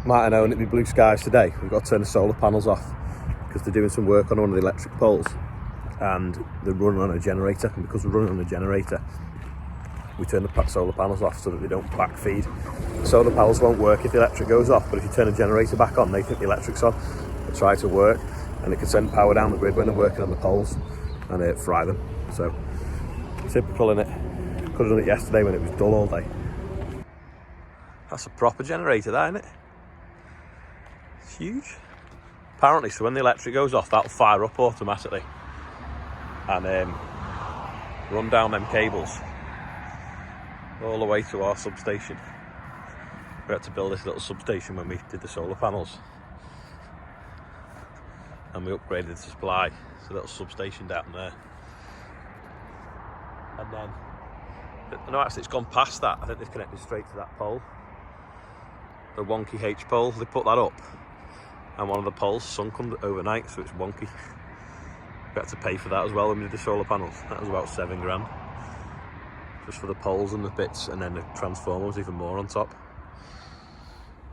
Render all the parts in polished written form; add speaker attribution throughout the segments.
Speaker 1: might have known it'd be blue skies today. We've got to turn the solar panels off because they're doing some work on one of the electric poles and they're running on a generator, and because we're running on a generator we turn the solar panels off so that they don't backfeed. The solar panels won't work if the electric goes off, but if you turn the generator back on, they think the electric's on. They try to work and it can send power down the grid when they're working on the poles and it fry them. So typical, innit? Could have done it yesterday when it was dull all day. That's a proper generator, that, isn't it? It's huge. Apparently, so when the electric goes off, that'll fire up automatically and run down them cables all the way to our substation. We had to build this little substation when we did the solar panels, and we upgraded the supply. It's a little substation down there, and then no, actually it's gone past that. I think they've connected straight to that pole, the wonky H pole. They put that up and one of the poles sunk overnight, so it's wonky. We had to pay for that as well when we did the solar panels. That was about £7 just for the poles and the bits, and then the transformer was even more on top.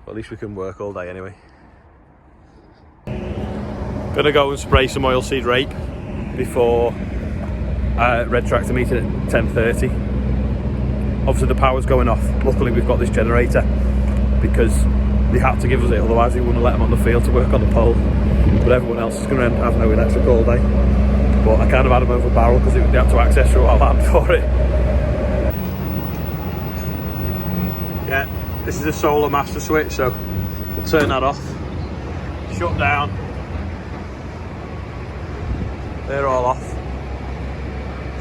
Speaker 1: But at least we can work all day anyway. Gonna go and spray some oilseed rape before red tractor meeting at 10:30. Obviously the power's going off. Luckily we've got this generator because they had to give us it, otherwise we wouldn't have let them on the field to work on the pole. But everyone else is going to have no electric all day. But I kind of had them over a barrel because they had to access through our land for it. Yeah, this is a solar master switch, so we'll turn that off. Shut down. They're all off.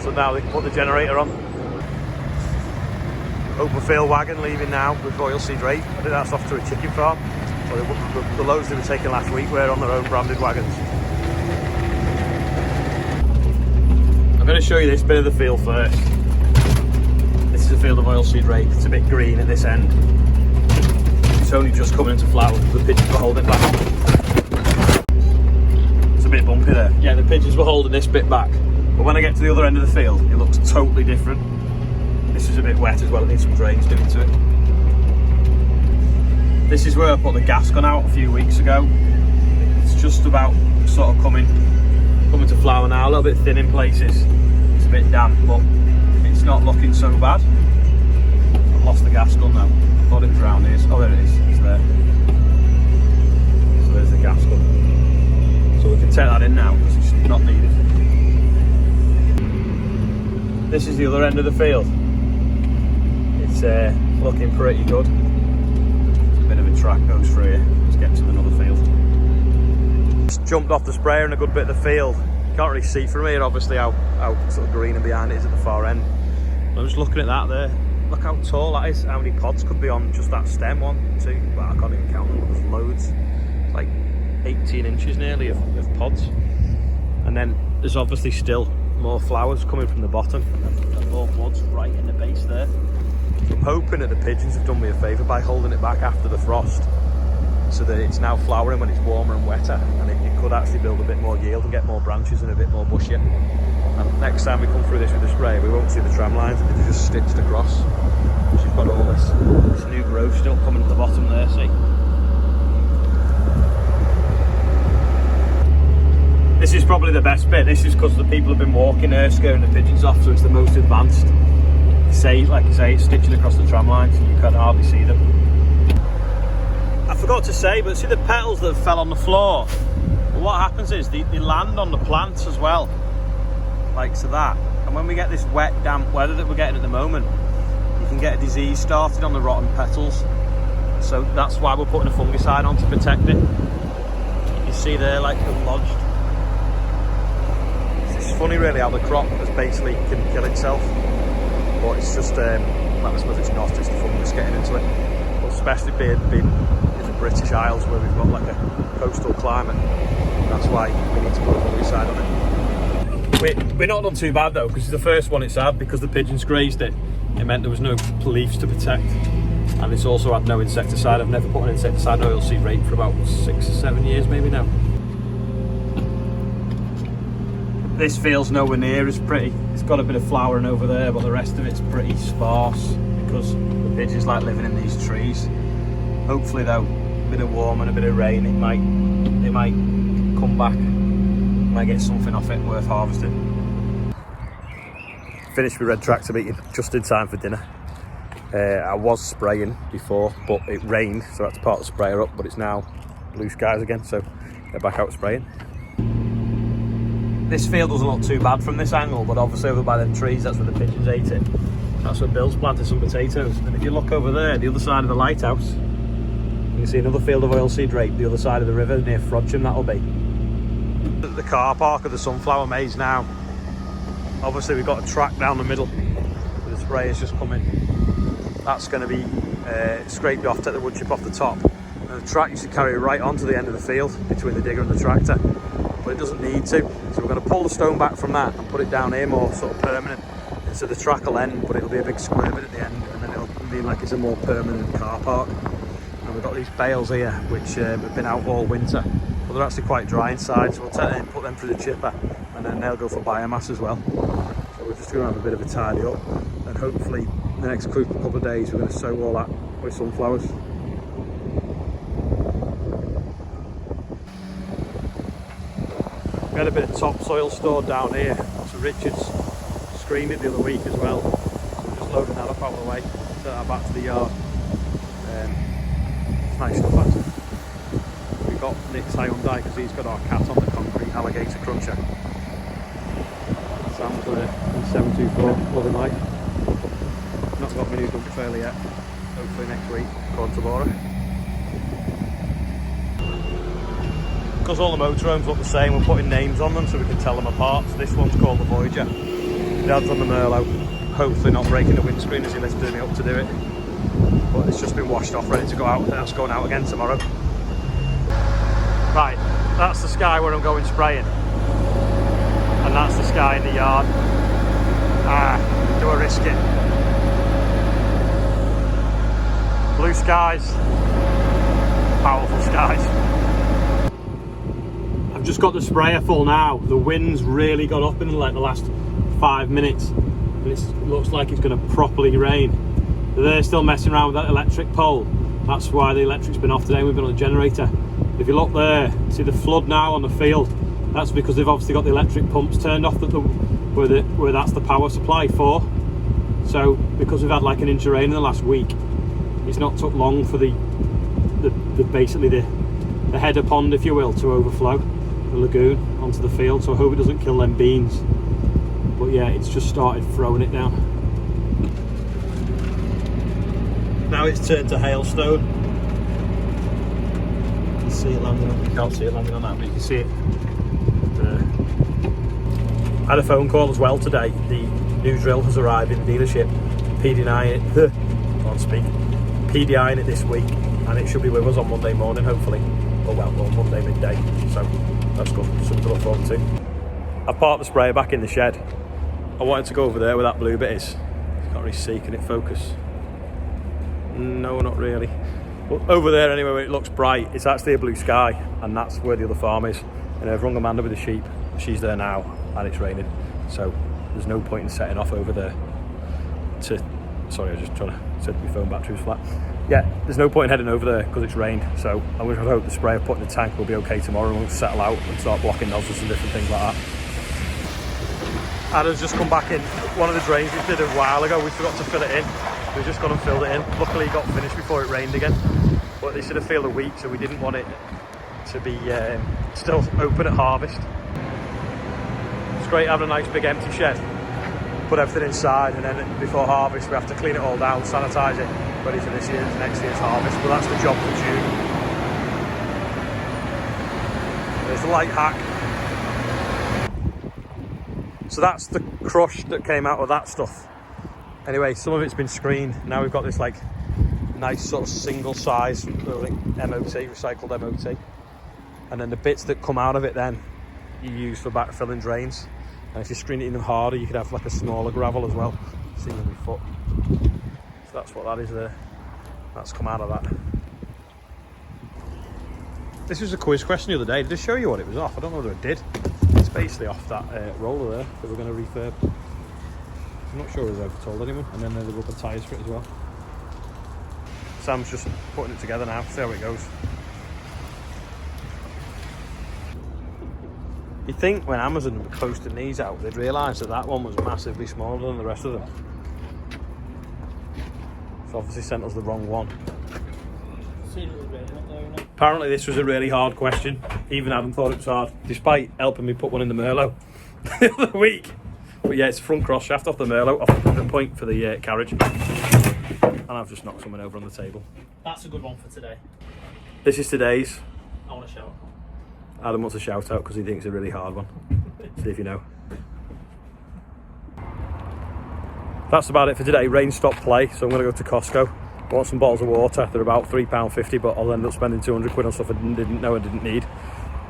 Speaker 1: So now they can put the generator on. Open field wagon leaving now with oilseed rape. I think that's off to a chicken farm. So the loads they were taking last week were on their own branded wagons. I'm going to show you this bit of the field first. This is a field of oilseed rape. It's a bit green at this end. It's only just coming into flower. The pigeons were holding it back. It's a bit bumpy there. Yeah, the pigeons were holding this bit back. But when I get to the other end of the field, it looks totally different. This is a bit wet as well. It needs some drains doing to it. This is where I put the gas gun out a few weeks ago. It's just about sort of coming to flower now. A little bit thin in places. It's a bit damp, but it's not looking so bad. I've lost the gas gun now. I thought it was around here. Oh, there it is. It's there. So there's the gas gun. So we can take that in now because it's not needed. This is the other end of the field. It's looking pretty good. There's a bit of a track goes through here. Let's get to another field. Just jumped off the sprayer in a good bit of the field. Can't really see from here obviously how sort of green and behind it is at the far end. I'm just looking at that there. Look how tall that is. How many pods could be on just that stem? 1, 2, well, I can't even count them. There's loads. It's like 18 inches nearly of pods. And then there's obviously still more flowers coming from the bottom and more buds right in the base there. I'm hoping that the pigeons have done me a favour by holding it back after the frost so that it's now flowering when it's warmer and wetter, and it could actually build a bit more yield and get more branches and a bit more bushier. And next time we come through this with the spray, we won't see the tram lines, they're just stitched across. So you've got all this new growth still coming at the bottom there, see? This is probably the best bit. This is because the people have been walking there scaring the pigeons off, so it's the most advanced. Like you say, it's stitching across the tram lines and you can hardly see them. I forgot to say, but see the petals that fell on the floor? Well, what happens is they land on the plants as well, like so that. And when we get this wet, damp weather that we're getting at the moment, you can get a disease started on the rotten petals. So that's why we're putting a fungicide on to protect it. You see there, like they're lodged. It's funny really how the crop has basically can kill itself, but it's just well, I suppose it's not, it's the fungus getting into it. But especially being in the British Isles where we've got like a coastal climate, that's why we need to put a fungicide on it. We're not done too bad though, because it's the first one it's had. Because the pigeons grazed it, it meant there was no leaves to protect, and it's also had no insecticide. I've never put an insecticide on oilseed rape for about 6 or 7 years maybe now. This field's nowhere near as pretty. It's got a bit of flowering over there, but the rest of it's pretty sparse because the pigeons like living in these trees. Hopefully though, bit of warm and a bit of rain, it might come back. Might get something off it worth harvesting. Finished with red tractor beating just in time for dinner. I was spraying before, but it rained, so I had to part the sprayer up, but it's now blue skies again, so get back out spraying. This field doesn't look too bad from this angle, but obviously over by them trees, that's where the pigeons ate it. That's where Bill's planted some potatoes. And if you look over there, the other side of the lighthouse, you can see another field of oilseed rape, the other side of the river near Frodsham, that'll be. The car park of the sunflower maze now. Obviously we've got a track down the middle, the spray is just coming. That's going to be scraped off, take the wood chip off the top. And the track used to carry right onto the end of the field between the digger and the tractor, but it doesn't need to. So we're going to pull the stone back from that and put it down here more sort of permanent. And so the track will end, but it'll be a big square bit at the end, and then it'll mean like it's a more permanent car park. And we've got these bales here, which have been out all winter, but they're actually quite dry inside, so we'll take them, put them through the chipper, and then they'll go for biomass as well. So we're just going to have a bit of a tidy up, and hopefully in the next couple of days we're going to sow all that with sunflowers. We had a bit of topsoil stored down here, so Richard's screened it the other week as well, so we're just loading that up out of the way, take that back to the yard. It's nice stuff actually. We've got Nick's Hyundai because he's got our cat on the concrete alligator cruncher. Sam's got a 724 loving life. Not got my new dump trailer yet, hopefully next week, according to Laura. Because all the motorhomes look the same, we're putting names on them so we can tell them apart. So this one's called the Voyager. Dad's on the Merlot, hopefully not breaking the windscreen as he lifted me up to do it. But it's just been washed off, ready to go out. That's going out again tomorrow. Right, that's the sky where I'm going spraying. And that's the sky in the yard. Do I risk it? Blue skies, powerful skies. I've just got the sprayer full now. The wind's really got up in like the last 5 minutes, and it looks like it's going to properly rain. They're still messing around with that electric pole. That's why the electric's been off today. We've been on a generator. If you look there, see the flood now on the field. That's because they've obviously got the electric pumps turned off where that's the power supply for. So because we've had like an inch of rain in the last week, it's not took long for basically the header pond, if you will, to overflow the lagoon onto the field. So I hope it doesn't kill them beans. But yeah, it's just started throwing it down. Now it's turned to hailstone. You can see it landing on, you can't see it landing on that, but you can see it. I had a phone call as well today. The new drill has arrived in the dealership. PDIing it, can't speak. PDIing it this week, and it should be with us on Monday morning, hopefully. Or Monday midday. So that's good, something to look forward to. I've parked the sprayer back in the shed. I wanted to go over there where that blue bit is. Can't really see, can it focus? No, not really. But over there anyway, where it looks bright, it's actually a blue sky, and that's where the other farm is. And I've rung Amanda with the sheep. She's there now, and it's raining, so there's no point in setting off over there sorry, I was just trying to set my phone battery was flat. Yeah, there's no point in heading over there because it's rained, so I would hope the spray I put in the tank will be okay tomorrow, and we'll settle out and start blocking nozzles and different things like that. Adam's just come back in. One of the drains we did a while ago, we forgot to fill it in. We've just gone and filled it in. Luckily it got finished before it rained again. But they should have filled a week, so we didn't want it to be still open at harvest. It's great having a nice big empty shed. Put everything inside, and then before harvest we have to clean it all down, sanitise it, ready for next year's harvest. But that's the job for June. There's the light hack. So that's the crush that came out of that stuff. Anyway, some of it's been screened. Now we've got this like nice sort of single size MOT, recycled MOT. And then the bits that come out of it then you use for backfilling drains. And if you screen it even harder, you could have like a smaller gravel as well. See with my foot. So that's what that is there. That's come out of that. This was a quiz question the other day. Did it show you what it was off? I don't know whether it did. It's basically off that roller there that we're going to refurb. I'm not sure I've ever told anyone. And then the rubber tyres for it as well. Sam's just putting it together now, see how it goes. You'd think when Amazon were posting these out, they'd realise that that one was massively smaller than the rest of them. It's obviously sent us the wrong one. Apparently this was a really hard question. Even Adam thought it was hard, despite helping me put one in the Merlot the other week. But yeah, it's a front cross shaft off the Merlot, off the point for the carriage. And I've just knocked someone over on the table.
Speaker 2: That's a good one for today.
Speaker 1: This is today's.
Speaker 2: I want to shout.
Speaker 1: Adam wants a shout out because he thinks it's a really hard one. See if you know. That's about it for today. Rain stopped play, so I'm going to go to Costco. I want some bottles of water. They're about £3.50, but I'll end up spending 200 quid on stuff I didn't know I didn't need.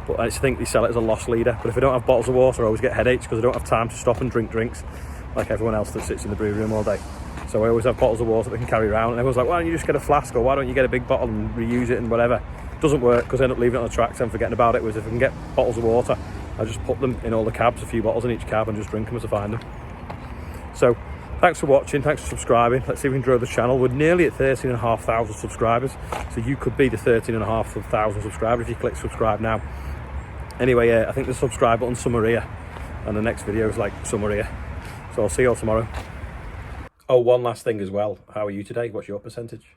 Speaker 1: But I just think they sell it as a loss leader. But if I don't have bottles of water, I always get headaches because I don't have time to stop and drink drinks like everyone else that sits in the brew room all day. So I always have bottles of water that I can carry around. And everyone's like, why don't you just get a flask, or why don't you get a big bottle and reuse it and whatever. It doesn't work because I end up leaving it on the tracks and forgetting about it. Whereas if I can get bottles of water, I just put them in all the cabs, a few bottles in each cab, and just drink them as I find them. So thanks for watching, thanks for subscribing. Let's see if we can grow the channel. We're nearly at 13,500 subscribers, so you could be the 13,500 subscriber if you click subscribe now. Anyway, I think the subscribe button's somewhere here, and the next video is like somewhere here. So I'll see you all tomorrow. Oh, one last thing as well. How are you today? What's your percentage?